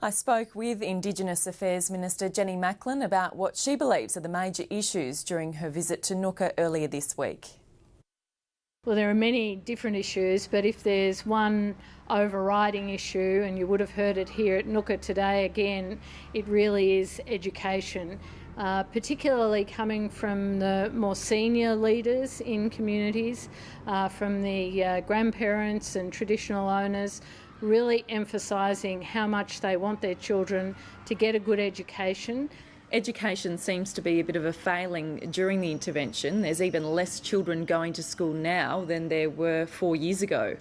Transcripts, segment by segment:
I spoke with Indigenous Affairs Minister Jenny Macklin about what she believes are the major issues during her visit to Nooka earlier this week. Well, there are many different issues, but if there's one overriding issue, and you would have heard it here at Nooka today again, it really is education, particularly coming from the more senior leaders in communities, from the grandparents and traditional owners, really emphasising how much they want their children to get a good education. Education seems to be a bit of a failing during the intervention. There's even less children going to school now than there were 4 years ago.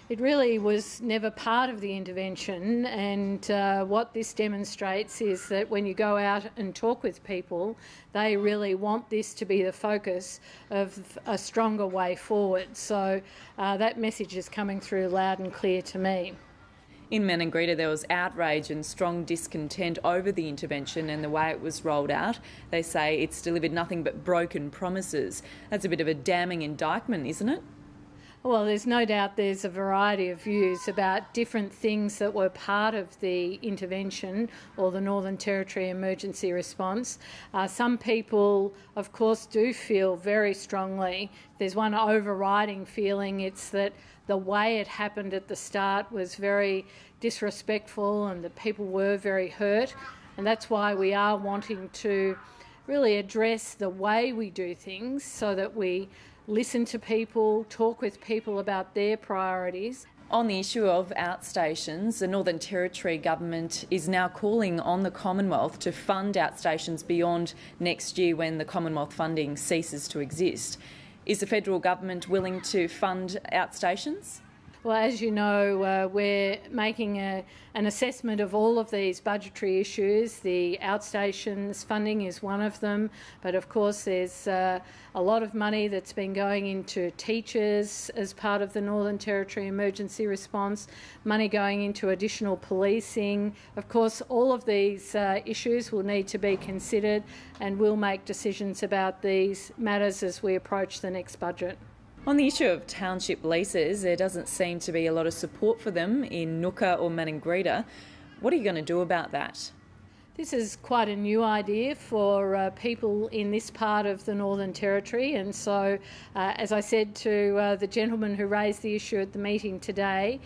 It really was never part of the intervention, and what this demonstrates is that when you go out and talk with people, they really want this to be the focus of a stronger way forward. So that message is coming through loud and clear to me. In Maningrida, there was outrage and strong discontent over the intervention and the way it was rolled out. They say it's delivered nothing but broken promises. That's a bit of a damning indictment, isn't it? Well, there's no doubt there's a variety of views about different things that were part of the intervention or the Northern Territory emergency response. Some people, of course, do feel very strongly. There's one overriding feeling, it's that the way it happened at the start was very disrespectful and that people were very hurt. And that's why we are wanting to really address the way we do things so that we listen to people, talk with people about their priorities. On the issue of outstations, the Northern Territory government is now calling on the Commonwealth to fund outstations beyond next year when the Commonwealth funding ceases to exist. Is the federal government willing to fund outstations? Well, as you know, we're making an assessment of all of these budgetary issues. The outstations funding is one of them, but of course there's a lot of money that's been going into teachers as part of the Northern Territory emergency response, money going into additional policing. Of course, all of these issues will need to be considered, and we'll make decisions about these matters as we approach the next budget. On the issue of township leases, there doesn't seem to be a lot of support for them in Nooka or Maningrida. What are you going to do about that? This is quite a new idea for people in this part of the Northern Territory, and so as I said to the gentleman who raised the issue at the meeting today,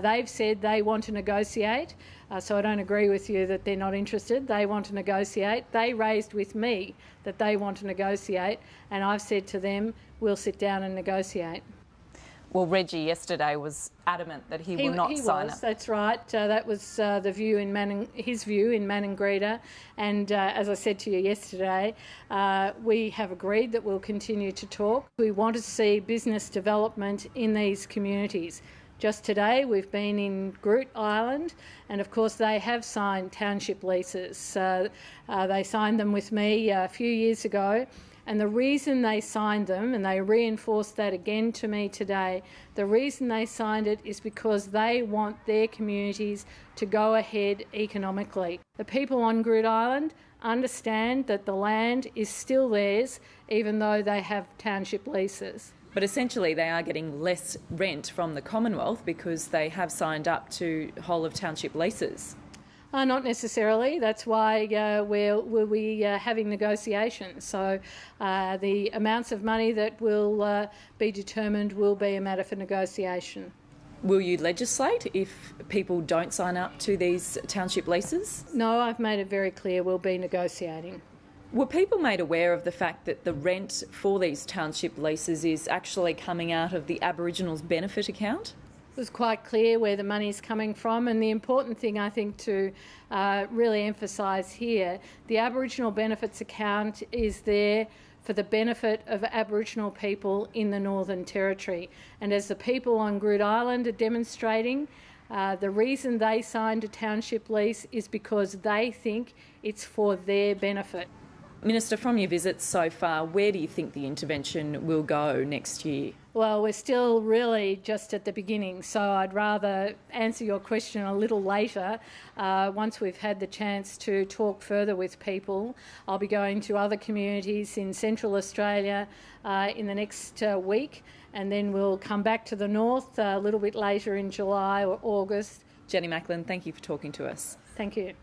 they've said they want to negotiate, so I don't agree with you that they're not interested. They want to negotiate. They raised with me that they want to negotiate, and I've said to them, we'll sit down and negotiate. Well, Reggie yesterday was adamant that he will not sign up. That's right. That was the view in his view in Maningrida. And as I said to you yesterday, we have agreed that we'll continue to talk. We want to see business development in these communities. Just today we've been in Groote Island, and of course they have signed township leases. They signed them with me a few years ago. And the reason they signed them, and they reinforced that again to me today, the reason they signed it is because they want their communities to go ahead economically. The people on Groote Island understand that the land is still theirs, even though they have township leases. But essentially they are getting less rent from the Commonwealth because they have signed up to whole of township leases. Not necessarily. That's why we'll be having negotiations. So the amounts of money that will be determined will be a matter for negotiation. Will you legislate if people don't sign up to these township leases? No, I've made it very clear we'll be negotiating. Were people made aware of the fact that the rent for these township leases is actually coming out of the Aboriginals' benefit account? It was quite clear where the money's coming from, and the important thing I think to really emphasise here, the Aboriginal benefits account is there for the benefit of Aboriginal people in the Northern Territory. And as the people on Groote Island are demonstrating, the reason they signed a township lease is because they think it's for their benefit. Minister, from your visits so far, where do you think the intervention will go next year? Well, we're still really just at the beginning, so I'd rather answer your question a little later. Once we've had the chance to talk further with people, I'll be going to other communities in Central Australia in the next week, and then we'll come back to the north a little bit later in July or August. Jenny Macklin, thank you for talking to us. Thank you.